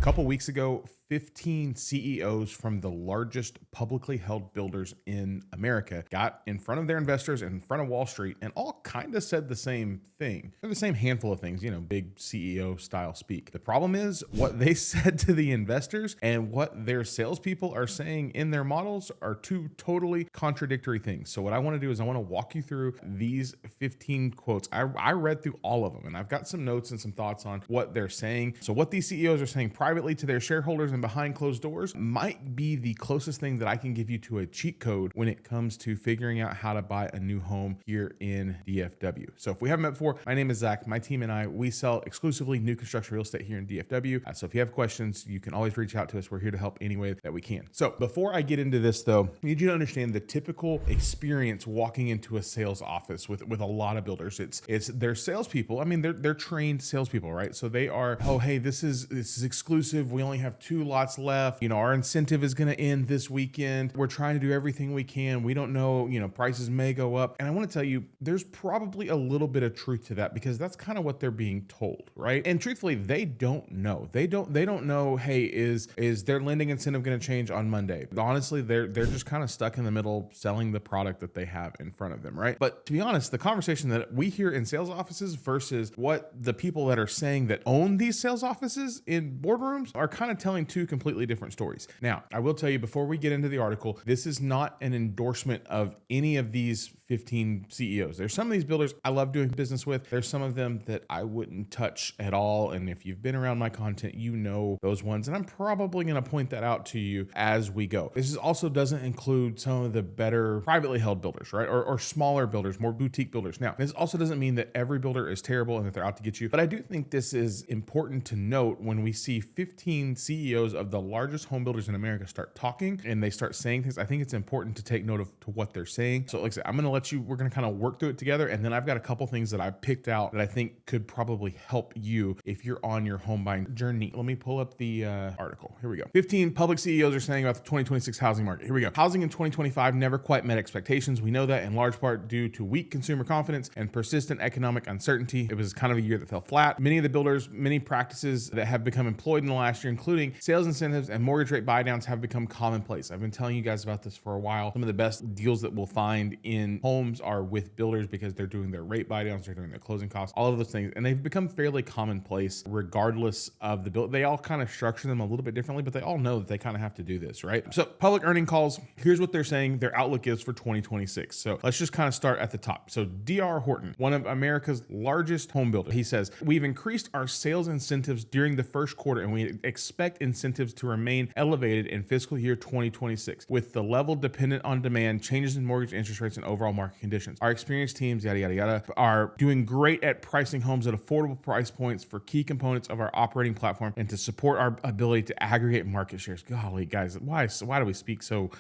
couple weeks ago, 15 CEOs from the largest publicly held builders in America got in front of their investors and in front of Wall Street and all kind of said the same thing. They're the same handful of things, big CEO style speak. The problem is what they said to the investors and what their salespeople are saying in their models are two totally contradictory things. So what I want to do is I want to walk you through these 15 quotes. I read through all of them and I've got some notes and some thoughts on what they're saying. So what these CEOs are saying privately to their shareholders and behind closed doors might be the closest thing that I can give you to a cheat code when it comes to figuring out how to buy a new home here in DFW. So if we haven't met before, my name is Zach. My team and I, we sell exclusively new construction real estate here in DFW. So if you have questions, you can always reach out to us. We're here to help any way that we can. So before I get into this though, I need you to understand the typical experience walking into a sales office with a lot of builders. It's their salespeople. I mean, they're trained salespeople, right? So they are, oh, hey, this is exclusive. We only have 2 lots left. Our incentive is going to end this weekend. We're trying to do everything we can. We don't know, prices may go up. And I want to tell you, there's probably a little bit of truth to that because that's kind of what they're being told, right? And truthfully, they don't know. They don't know, hey, is their lending incentive going to change on Monday? Honestly, they're just kind of stuck in the middle selling the product that they have in front of them, right? But to be honest, the conversation that we hear in sales offices versus what the people that are saying that own these sales offices in boardrooms are kind of telling two completely different stories. Now, I will tell you before we get into the article, this is not an endorsement of any of these 15 CEOs. There's some of these builders I love doing business with. There's some of them that I wouldn't touch at all. And if you've been around my content, you know those ones. And I'm probably going to point that out to you as we go. This also doesn't include some of the better privately held builders, right? Or smaller builders, more boutique builders. Now, this also doesn't mean that every builder is terrible and that they're out to get you. But I do think this is important to note when we see 15 CEOs of the largest home builders in America start talking and they start saying things. I think it's important to take note of to what they're saying. So like I said, I'm going to we're going to kind of work through it together. And then I've got a couple things that I picked out that I think could probably help you if you're on your home buying journey. Let me pull up the article. Here we go. 15 public CEOs are saying about the 2026 housing market. Here we go. Housing in 2025 never quite met expectations. We know that in large part due to weak consumer confidence and persistent economic uncertainty. It was kind of a year that fell flat. Many of the builders, many practices that have become employed in the last year, including sales incentives and mortgage rate buy downs, have become commonplace. I've been telling you guys about this for a while. Some of the best deals that we'll find in homes are with builders because they're doing their rate buy downs, they're doing their closing costs, all of those things. And they've become fairly commonplace regardless of the build. They all kind of structure them a little bit differently, but they all know that they kind of have to do this, right? So public earning calls, here's what they're saying their outlook is for 2026. So let's just kind of start at the top. So DR Horton, one of America's largest home builders, he says, we've increased our sales incentives during the first quarter and we expect incentives to remain elevated in fiscal year 2026 with the level dependent on demand, changes in mortgage interest rates and overall market conditions. Our experienced teams, yada, yada, yada, are doing great at pricing homes at affordable price points for key components of our operating platform and to support our ability to aggregate market shares. Golly, guys, why do we speak so?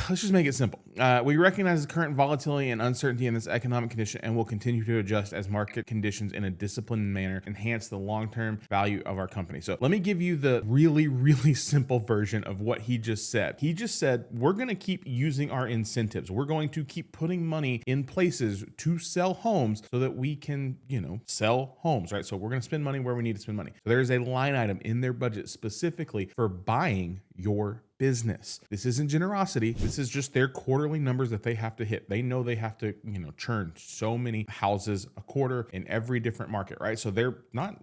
Let's just make it simple. We recognize the current volatility and uncertainty in this economic condition and will continue to adjust as market conditions in a disciplined manner enhance the long-term value of our company. So let me give you the really, really simple version of what he just said. He just said, we're going to keep using our incentives. We're going to keep putting money in places to sell homes so that we can, sell homes, right? So we're going to spend money where we need to spend money. So there's a line item in their budget specifically for buying your business. This isn't generosity. This is just their quarterly numbers that they have to hit. They know they have to, churn so many houses a quarter in every different market, right? So they're not,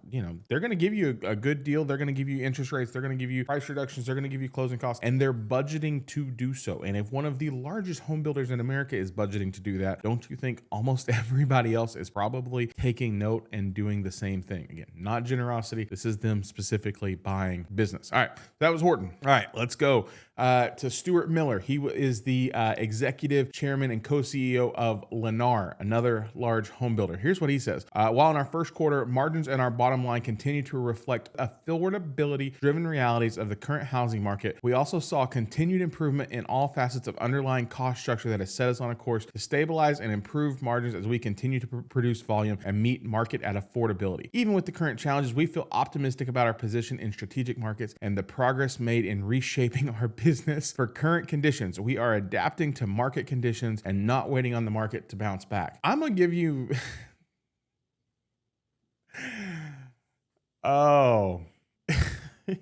they're going to give you a good deal. They're going to give you interest rates. They're going to give you price reductions. They're going to give you closing costs, and they're budgeting to do so. And if one of the largest home builders in America is budgeting to do that, don't you think almost everybody else is probably taking note and doing the same thing? Again, not generosity. This is them specifically buying business. All right. That was Horton. All right, let's go to Stuart Miller. He is the executive chairman and co-CEO of Lennar, another large home builder. Here's what he says. While in our first quarter, margins and our bottom line continue to reflect affordability-driven realities of the current housing market, we also saw continued improvement in all facets of underlying cost structure that has set us on a course to stabilize and improve margins as we continue to produce volume and meet market at affordability. Even with the current challenges, we feel optimistic about our position in strategic markets and the progress made in reshaping our business for current conditions. We are adapting to market conditions and not waiting on the market to bounce back. I'm going to give you...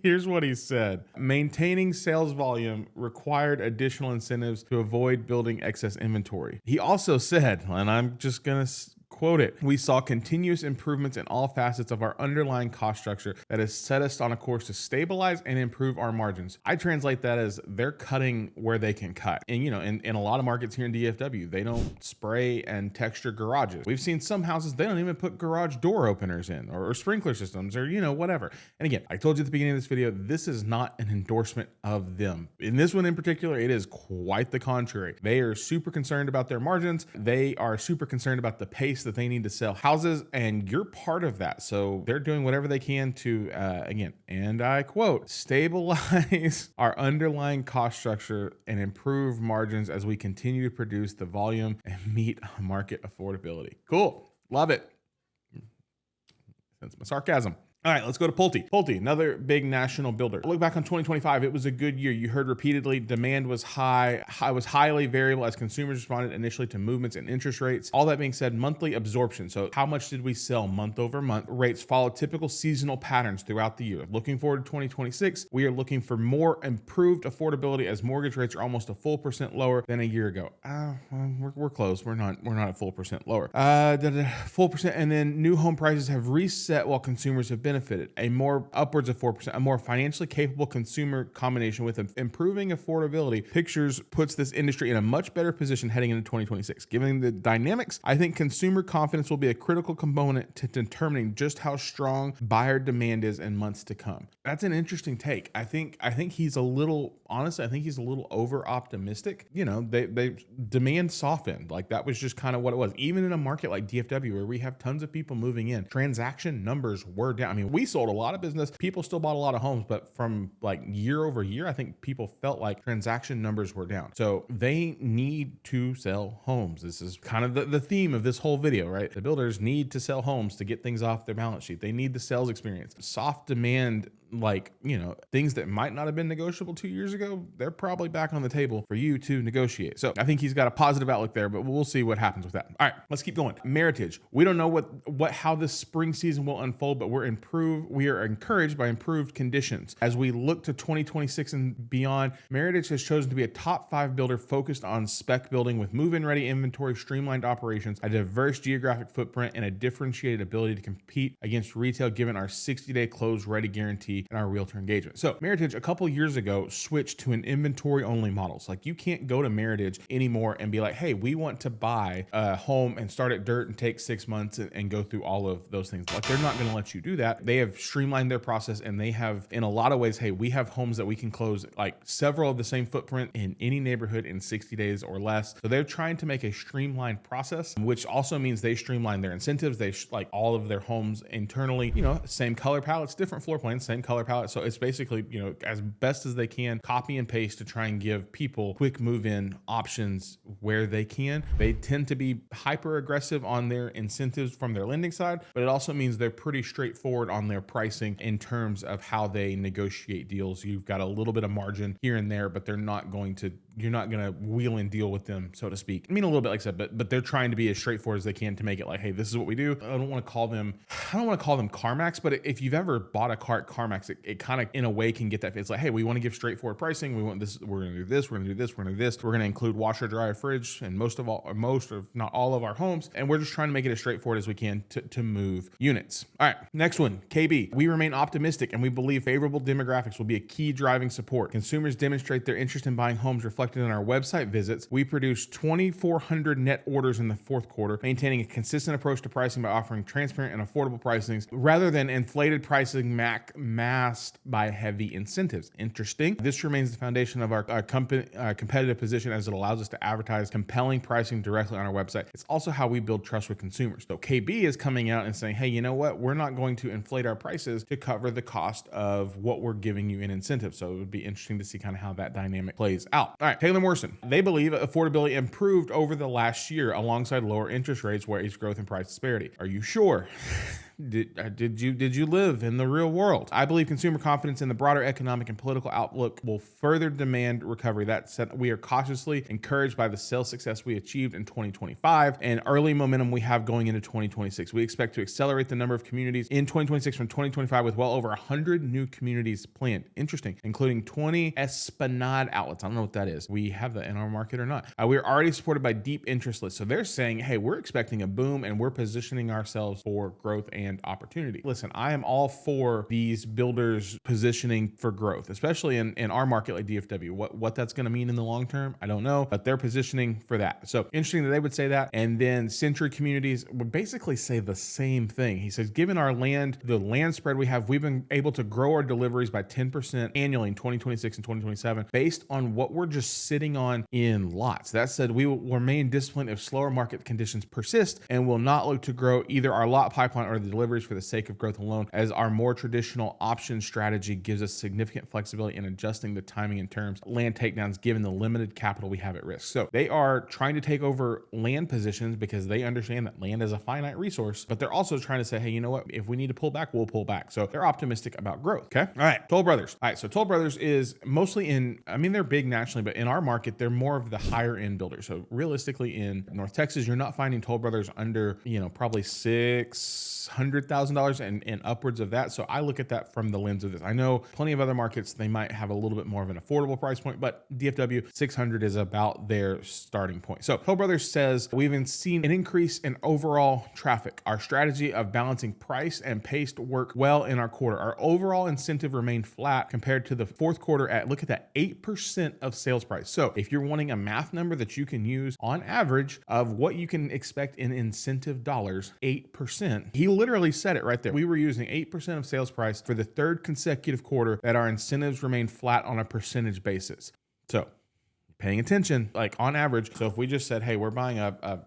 Here's what he said. Maintaining sales volume required additional incentives to avoid building excess inventory. He also said, and I'm just going to quote it, we saw continuous improvements in all facets of our underlying cost structure that has set us on a course to stabilize and improve our margins. I translate that as they're cutting where they can cut. And in a lot of markets here in DFW, they don't spray and texture garages. We've seen some houses, they don't even put garage door openers in or sprinkler systems or, whatever. And again, I told you at the beginning of this video, this is not an endorsement of them. In this one in particular, it is quite the contrary. They are super concerned about their margins. They are super concerned about the pace that they need to sell houses, and you're part of that. So they're doing whatever they can to, again, and I quote, stabilize our underlying cost structure and improve margins as we continue to produce the volume and meet market affordability. Cool. Love it. That's my sarcasm. All right, let's go to Pulte. Pulte, another big national builder. Look back on 2025, it was a good year. You heard repeatedly, demand was high. It was highly variable as consumers responded initially to movements in interest rates. All that being said, monthly absorption. So how much did we sell month over month? Rates followed typical seasonal patterns throughout the year. Looking forward to 2026, we are looking for more improved affordability as mortgage rates are almost a full % lower than a year ago. We're close. We're not a full % lower. Full %, and then new home prices have reset while consumers have benefited. A more upwards of 4%, a more financially capable consumer combination with improving affordability pictures puts this industry in a much better position heading into 2026. Given the dynamics, I think consumer confidence will be a critical component to determining just how strong buyer demand is in months to come. That's an interesting take. I think he's a little, honestly, I think he's a little over optimistic. They demand softened. Like that was just kind of what it was. Even in a market like DFW where we have tons of people moving in, transaction numbers were down. I mean, we sold a lot of business. People still bought a lot of homes, but from like year over year, I think people felt like transaction numbers were down. So they need to sell homes. This is kind of the theme of this whole video, right? The builders need to sell homes to get things off their balance sheet. They need the sales experience. Soft demand, like, things that might not have been negotiable 2 years ago, they're probably back on the table for you to negotiate. So I think he's got a positive outlook there, but we'll see what happens with that. All right, let's keep going. Meritage. We don't know how this spring season will unfold, but we are encouraged by improved conditions. As we look to 2026 and beyond, Meritage has chosen to be a top 5 builder focused on spec building with move-in ready inventory, streamlined operations, a diverse geographic footprint, and a differentiated ability to compete against retail given our 60-day close ready guarantee and our realtor engagement. So Meritage a couple years ago switched to an inventory only model. So like you can't go to Meritage anymore and be like, hey, we want to buy a home and start at dirt and take 6 months and go through all of those things. Like they're not going to let you do that. They have streamlined their process and they have in a lot of ways, hey, we have homes that we can close like several of the same footprint in any neighborhood in 60 days or less. So they're trying to make a streamlined process, which also means they streamline their incentives. They like all of their homes internally, same color palettes, different floor plans, same color palette. So it's basically, as best as they can, copy and paste to try and give people quick move-in options where they can. They tend to be hyper aggressive on their incentives from their lending side, but it also means they're pretty straightforward on their pricing in terms of how they negotiate deals. You've got a little bit of margin here and there, but you're not going to wheel and deal with them, so to speak. I mean, a little bit like I said, but they're trying to be as straightforward as they can to make it like, hey, this is what we do. I don't want to call them CarMax, but if you've ever bought a car at CarMax, it kind of in a way can get that. It's like, hey, we want to give straightforward pricing. We want this. We're going to do this. We're going to do this. We're going to do this. We're going to include washer, dryer, fridge, and most of not all of our homes. And we're just trying to make it as straightforward as we can to move units. All right, next one, KB. We remain optimistic and we believe favorable demographics will be a key driving support. Consumers demonstrate their interest in buying homes reflected in our website visits. We produced 2,400 net orders in the fourth quarter, maintaining a consistent approach to pricing by offering transparent and affordable pricings rather than inflated pricing masked by heavy incentives. Interesting. This remains the foundation of our competitive position as it allows us to advertise compelling pricing directly on our website. It's also how we build trust with consumers. So KB is coming out and saying, hey, you know what? We're not going to inflate our prices to cover the cost of what we're giving you in incentives. So it would be interesting to see kind of how that dynamic plays out. All right, Taylor Morrison. They believe affordability improved over the last year alongside lower interest rates, wage growth, and price disparity. Are you sure? Did you live in the real world? I believe consumer confidence in the broader economic and political outlook will further demand recovery. That said, we are cautiously encouraged by the sales success we achieved in 2025 and early momentum we have going into 2026. We expect to accelerate the number of communities in 2026 from 2025 with well over 100 new communities planned. Interesting, including 20 Esplanade outlets. I don't know what that is. We have that in our market or not. We are already supported by deep interest lists. So they're saying, hey, we're expecting a boom and we're positioning ourselves for growth and opportunity. Listen, I am all for these builders positioning for growth, especially in our market like DFW. What that's going to mean in the long term, I don't know, but they're positioning for that. So interesting that they would say that. And then Century Communities would basically say the same thing. He says, given our the land spread we have, we've been able to grow our deliveries by 10% annually in 2026 and 2027 based on what we're just sitting on in lots. That said, we will remain disciplined if slower market conditions persist and will not look to grow either our lot pipeline or the deliveries for the sake of growth alone, as our more traditional option strategy gives us significant flexibility in adjusting the timing and terms land takedowns given the limited capital we have at risk. So they are trying to take over land positions because they understand that land is a finite resource, but they're also trying to say, hey, you know what? If we need to pull back, we'll pull back. So they're optimistic about growth. Okay. All right. Toll Brothers. All right. So Toll Brothers is mostly they're big nationally, but in our market, they're more of the higher end builders. So realistically in North Texas, you're not finding Toll Brothers under, probably $600,000 and upwards of that. So I look at that from the lens of this. I know plenty of other markets, they might have a little bit more of an affordable price point, but DFW 600 is about their starting point. So Toll Brothers says we've seen an increase in overall traffic. Our strategy of balancing price and pace worked well in our quarter. Our overall incentive remained flat compared to the fourth quarter look at that, 8% of sales price. So if you're wanting a math number that you can use on average of what you can expect in incentive dollars, 8%. He literally said it right there. We were using 8% of sales price for the third consecutive quarter that our incentives remained flat on a percentage basis. So paying attention, like on average. So if we just said, hey, we're buying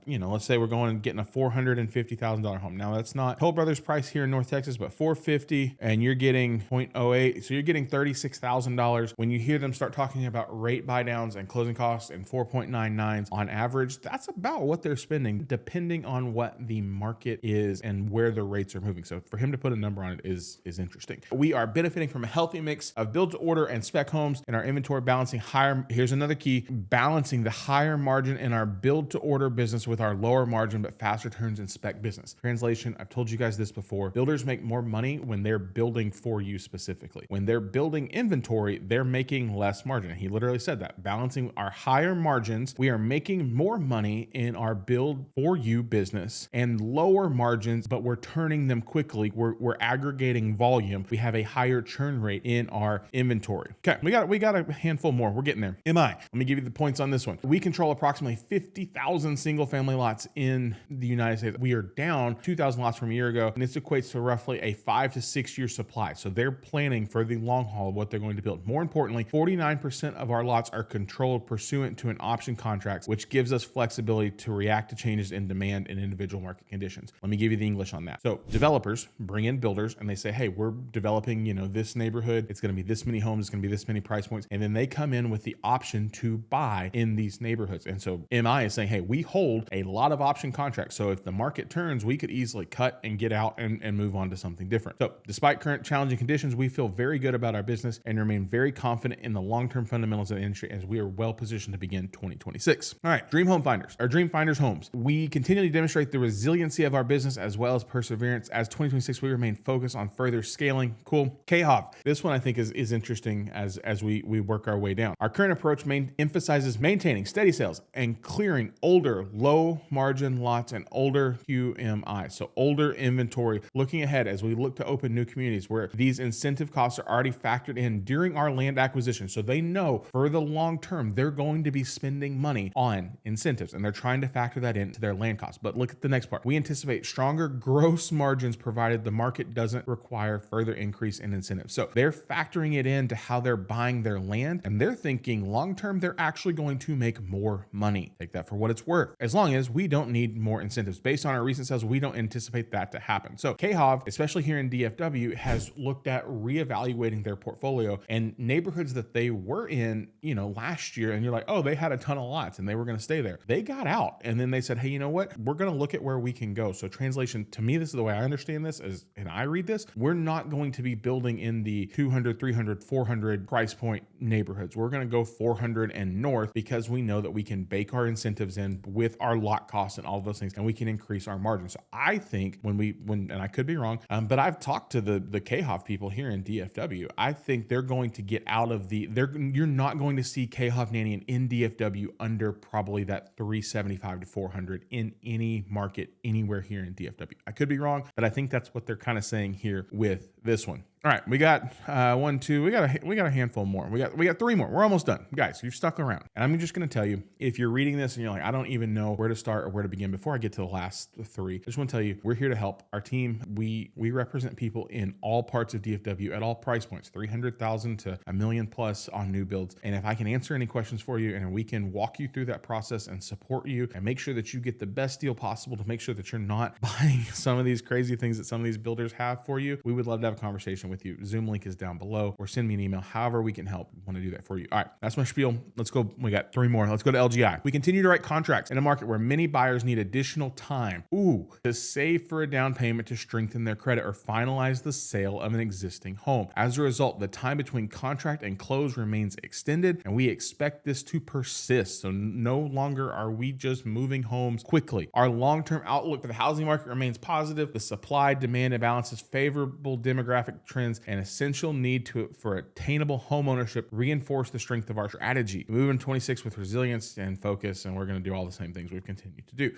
let's say we're going and getting a $450,000 home. Now that's not Toll Brothers price here in North Texas, but $450 and you're getting 0.08. So you're getting $36,000. When you hear them start talking about rate buy downs and closing costs and 4.99s on average, that's about what they're spending depending on what the market is and where the rates are moving. So for him to put a number on it is interesting. We are benefiting from a healthy mix of build to order and spec homes in our inventory, balancing higher. Here's another key. Balancing the higher margin in our build to order business with our lower margin but faster turns in spec business. Translation, I've told you guys this before. Builders make more money when they're building for you specifically. When they're building inventory, they're making less margin. He literally said that. Balancing our higher margins, we are making more money in our build for you business and lower margins, but we're turning them quickly. We're aggregating volume. We have a higher churn rate in our inventory. Okay, we got a handful more. We're getting there. Let me give you the points on this one. We control approximately 50,000 single family lots in the United States. We are down 2,000 lots from a year ago, and this equates to roughly a 5 to 6 year supply. So they're planning for the long haul of what they're going to build. More importantly, 49% of our lots are controlled pursuant to an option contract, which gives us flexibility to react to changes in demand and individual market conditions. Let me give you the English on that. So developers bring in builders and they say, hey, we're developing, this neighborhood. It's going to be this many homes. It's going to be this many price points. And then they come in with the option to buy in these neighborhoods. And so MI is saying, hey, we hold a lot of option contracts. So if the market turns, we could easily cut and get out and move on to something different. So despite current challenging conditions, we feel very good about our business and remain very confident in the long-term fundamentals of the industry as we are well positioned to begin 2026. All right, Dream Home Finders, our Dream Finders homes. We continually demonstrate the resiliency of our business as well as perseverance. As 2026, we remain focused on further scaling. Cool. KHOV. This one I think is interesting as we work our way down. Our current approach emphasizes maintaining steady sales and clearing older, low margin lots and older QMI. So older inventory, looking ahead as we look to open new communities where these incentive costs are already factored in during our land acquisition. So they know for the long term, they're going to be spending money on incentives and they're trying to factor that into their land costs. But look at the next part. We anticipate stronger gross margins provided the market doesn't require further increase in incentives. So they're factoring it into how they're buying their land and they're thinking long term, they're they're actually going to make more money. Take that for what it's worth. As long as we don't need more incentives. Based on our recent sales, we don't anticipate that to happen. So KHOV, especially here in DFW, has looked at reevaluating their portfolio and neighborhoods that they were in, last year. And you're like, oh, they had a ton of lots and they were going to stay there. They got out and then they said, hey, you know what? We're going to look at where we can go. So translation, to me, this is the way I understand this and I read this. We're not going to be building in the 200, 300, 400 price point neighborhoods. We're going to go 400 and north because we know that we can bake our incentives in with our lot costs and all of those things, and we can increase our margins. So I think and I could be wrong, but I've talked to the KHOV people here in DFW. I think they're going to get out of you're not going to see KHOV Nanny in DFW under probably that 375 to 400 in any market anywhere here in DFW. I could be wrong, but I think that's what they're kind of saying here with this one. All right, we got one, two. We got a handful more. We got three more. We're almost done, guys. You've stuck around, and I'm just going to tell you, if you're reading this and you're like, I don't even know where to start or where to begin. Before I get to the last three, I just want to tell you, we're here to help. Our team, we represent people in all parts of DFW at all price points, 300,000 to $1 million plus on new builds. And if I can answer any questions for you, and we can walk you through that process and support you and make sure that you get the best deal possible to make sure that you're not buying some of these crazy things that some of these builders have for you, we would love to have a conversation with you. Zoom link is down below, or send me an email. However we can help, we want to do that for you. All right, that's my spiel. Let's go. We got three more. Let's go to LGI. We continue to write contracts in a market where many buyers need additional time to save for a down payment to strengthen their credit or finalize the sale of an existing home. As a result, the time between contract and close remains extended, and we expect this to persist. So no longer are we just moving homes quickly. Our long-term outlook for the housing market remains positive. The supply-demand imbalance is favorable demographic trends and essential need for attainable home ownership reinforce the strength of our strategy. We move in 26 with resilience and focus, and we're going to do all the same things we've continued to do.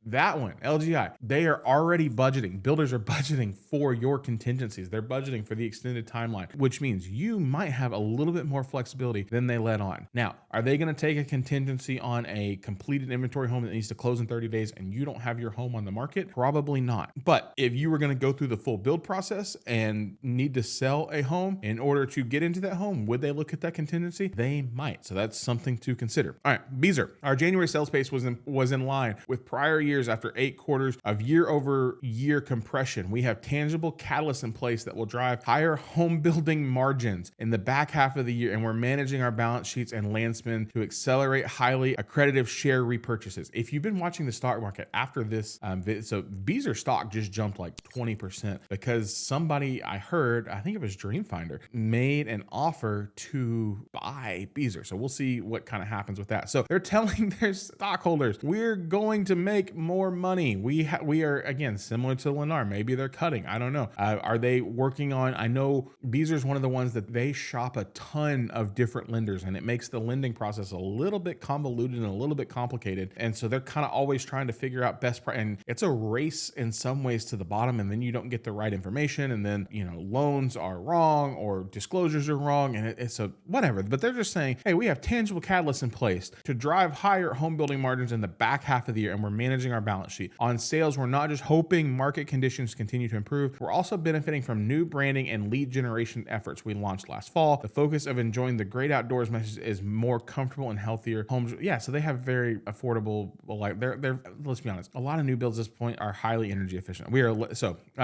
That one, LGI, they are already budgeting. Builders are budgeting for your contingencies. They're budgeting for the extended timeline, which means you might have a little bit more flexibility than they let on. Now, are they going to take a contingency on a completed inventory home that needs to close in 30 days and you don't have your home on the market? Probably not. But if you were going to go through the full build process and need to sell a home in order to get into that home, would they look at that contingency? They might. So that's something to consider. All right, Beezer, our January sales pace was in line with prior years after 8 quarters of year-over-year compression. We have tangible catalysts in place that will drive higher home building margins in the back half of the year, and we're managing our balance sheets and land spend to accelerate highly accretive share repurchases. If you've been watching the stock market after this, so Beezer stock just jumped like 20% because somebody, I heard, I think it was Dreamfinder, made an offer to buy Beezer. So we'll see what kind of happens with that. So they're telling their stockholders, we're going to make more money. We are, again, similar to Lennar. Maybe they're cutting. I don't know. Are they working on, I know Beezer is one of the ones that they shop a ton of different lenders, and it makes the lending process a little bit convoluted and a little bit complicated. And so they're kind of always trying to figure out best price. And it's a race in some ways to the bottom, and then you don't get the right information. And then, loans are wrong or disclosures are wrong. And it's a whatever, but they're just saying, hey, we have tangible catalysts in place to drive higher home building margins in the back half of the year. And we're managing our balance sheet. On sales, we're not just hoping market conditions continue to improve. We're also benefiting from new branding and lead generation efforts we launched last fall. The focus of enjoying the great outdoors message is more comfortable and healthier homes. Yeah, so they have very affordable, like they're let's be honest, a lot of new builds at this point are highly energy efficient. We are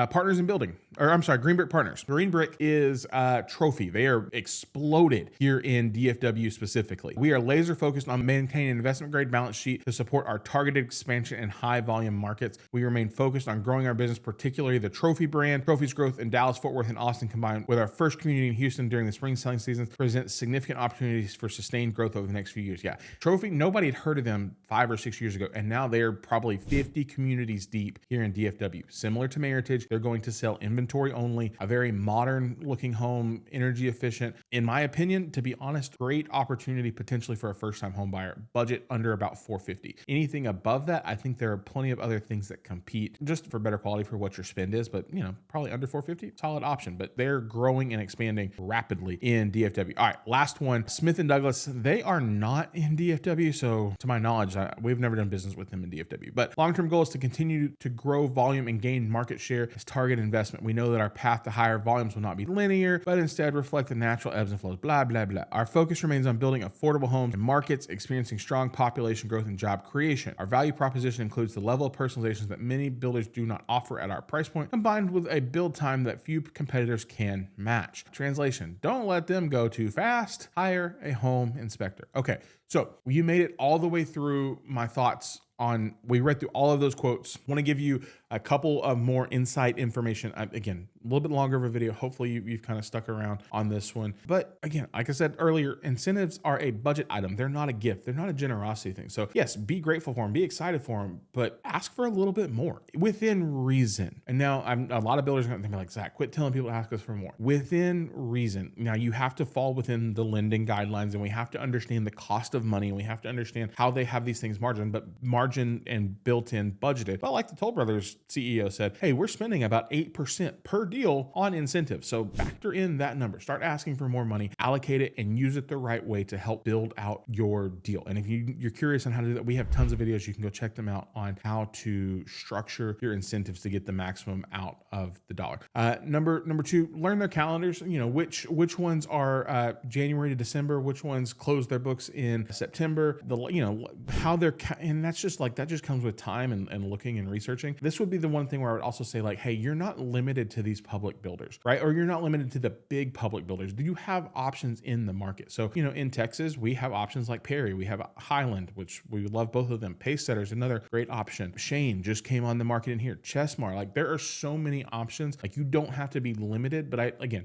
partners in building, or I'm sorry, Green Brick Partners. Green Brick is Trophy. They are exploded here in DFW specifically. We are laser focused on maintaining an investment grade balance sheet to support our targeted expansion in high volume markets. We remain focused on growing our business, particularly the Trophy brand. Trophy's growth in Dallas, Fort Worth, and Austin, combined with our first community in Houston during the spring selling season, presents significant opportunities for sustained growth over the next few years. Yeah, Trophy, nobody had heard of them 5 or 6 years ago, and now they're probably 50 communities deep here in DFW. Similar to Meritage, they're going to sell inventory only, a very modern looking home, energy efficient. In my opinion, to be honest, great opportunity potentially for a first time home buyer. Budget under about $450. Anything above that. I think there are plenty of other things that compete just for better quality for what your spend is, but probably under 450, solid option. But they're growing and expanding rapidly in DFW. All right, last one, Smith and Douglas. They are not in DFW, so to my knowledge, we've never done business with them in DFW. But long-term goal is to continue to grow volume and gain market share as target investment. We know that our path to higher volumes will not be linear, but instead reflect the natural ebbs and flows. Blah blah blah. Our focus remains on building affordable homes in markets experiencing strong population growth and job creation. Our value proposition includes the level of personalizations that many builders do not offer at our price point, combined with a build time that few competitors can match. Translation: don't let them go too fast. Hire a home inspector. Okay, so you made it all the way through my thoughts on, we read through all of those quotes. Want to give you a couple of more insight information. Again, a little bit longer of a video. Hopefully you've kind of stuck around on this one. But again, like I said earlier, incentives are a budget item. They're not a gift. They're not a generosity thing. So yes, be grateful for them, be excited for them, but ask for a little bit more within reason. And now a lot of builders are going to be like, Zach, quit telling people to ask us for more. Within reason. Now you have to fall within the lending guidelines, and we have to understand the cost of money, and we have to understand how they have these things margin and built in budgeted. But like the Toll Brothers CEO said, hey, we're spending about 8% per deal on incentives. So factor in that number, start asking for more money, allocate it, and use it the right way to help build out your deal. And if you're curious on how to do that, we have tons of videos. You can go check them out on how to structure your incentives to get the maximum out of the dollar. Number two, learn their calendars. Which ones are January to December, which ones close their books in September, how they're, and that just comes with time and looking and researching. This would be the one thing where I would also say, like, hey, you're not limited to these public builders, right? Or you're not limited to the big public builders. Do you have options in the market? So, in Texas, we have options like Perry, we have Highland, which we love both of them. Pacesetter is another great option. Shane just came on the market in here. Chesmar, like there are so many options. Like you don't have to be limited, but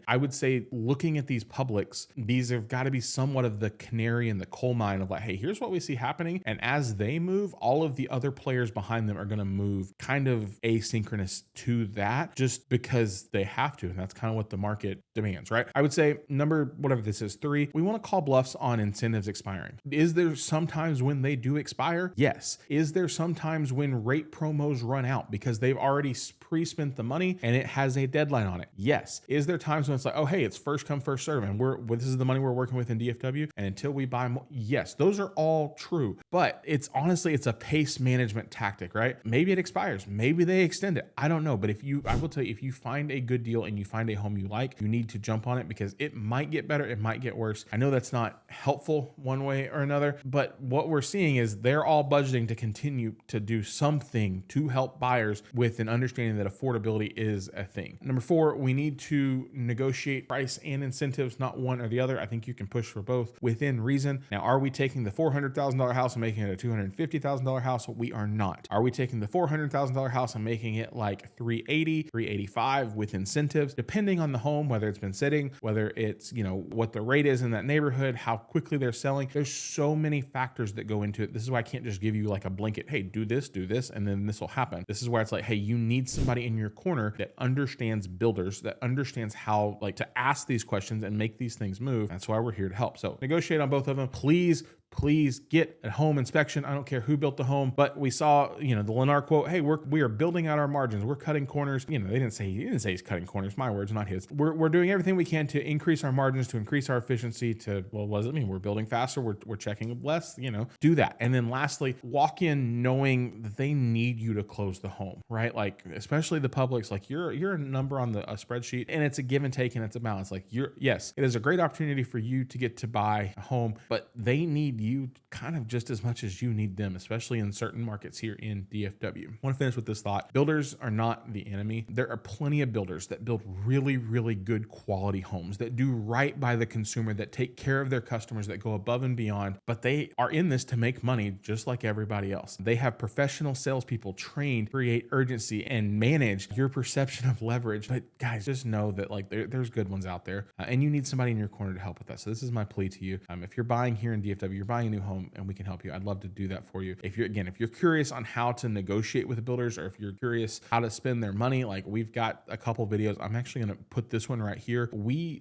I would say looking at these publics, these have got to be somewhat of the canary in the coal mine of like, hey, here's what we see happening. And as they move, all of the other players behind them are going to move kind of asynchronous to that just because they have to. And that's kind of what the market demands, right? I would say whatever this is, 3, we want to call bluffs on incentives expiring. Is there sometimes when they do expire? Yes. Is there sometimes when rate promos run out because they've already pre-spent the money and it has a deadline on it? Yes. Is there times when it's like, oh, hey, it's first come, first serve, and this is the money we're working with in DFW, and until we buy more? Yes, those are all true. But it's honestly a pace management tactic, right? Maybe it expires. Maybe they extend it. I don't know. But I will tell you, if you find a good deal and you find a home you like, you need to jump on it because it might get better. It might get worse. I know that's not helpful one way or another, but what we're seeing is they're all budgeting to continue to do something to help buyers with an understanding that affordability is a thing. Number 4, we need to negotiate price and incentives, not one or the other. I think you can push for both within reason. Now, are we taking the $400,000 house and making it a $250,000 house? We are not. Are we taking the $400,000 house and making it like 380, 385 with incentives, depending on the home, whether it's been sitting, whether it's, what the rate is in that neighborhood, how quickly they're selling. There's so many factors that go into it. This is why I can't just give you like a blanket, hey, do this, and then this will happen. This is where it's like, hey, you need somebody in your corner that understands builders, that understands how to ask these questions and make these things move. That's why we're here to help. So negotiate on both of them. Please get a home inspection. I don't care who built the home, but we saw, the Lennar quote, hey, we are building out our margins. We're cutting corners. He didn't say he's cutting corners. My words, not his. We're doing everything we can to increase our margins, to increase our efficiency, what does it mean? We're building faster. We're checking less, do that. And then lastly, walk in knowing that they need you to close the home, right? Like, especially the publics, like you're a number on a spreadsheet, and it's a give and take and it's a balance. Like yes, it is a great opportunity for you to get to buy a home, but they need you kind of just as much as you need them, especially in certain markets here in DFW. I want to finish with this thought. Builders are not the enemy. There are plenty of builders that build really, really good quality homes, that do right by the consumer, that take care of their customers, that go above and beyond, but they are in this to make money just like everybody else. They have professional salespeople trained to create urgency and manage your perception of leverage. But guys, just know that there's good ones out there, and you need somebody in your corner to help with that. So this is my plea to you. If you're buying here in DFW, you're buying buying a new home and we can help you, I'd love to do that for you. If you're curious on how to negotiate with the builders, or if you're curious how to spend their money, like we've got a couple videos. I'm actually going to put this one right here.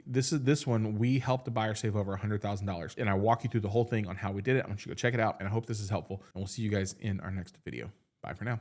This one, we helped a buyer save over $100,000, and I walk you through the whole thing on how we did it. I want you to go check it out, and I hope this is helpful, and we'll see you guys in our next video. Bye for now.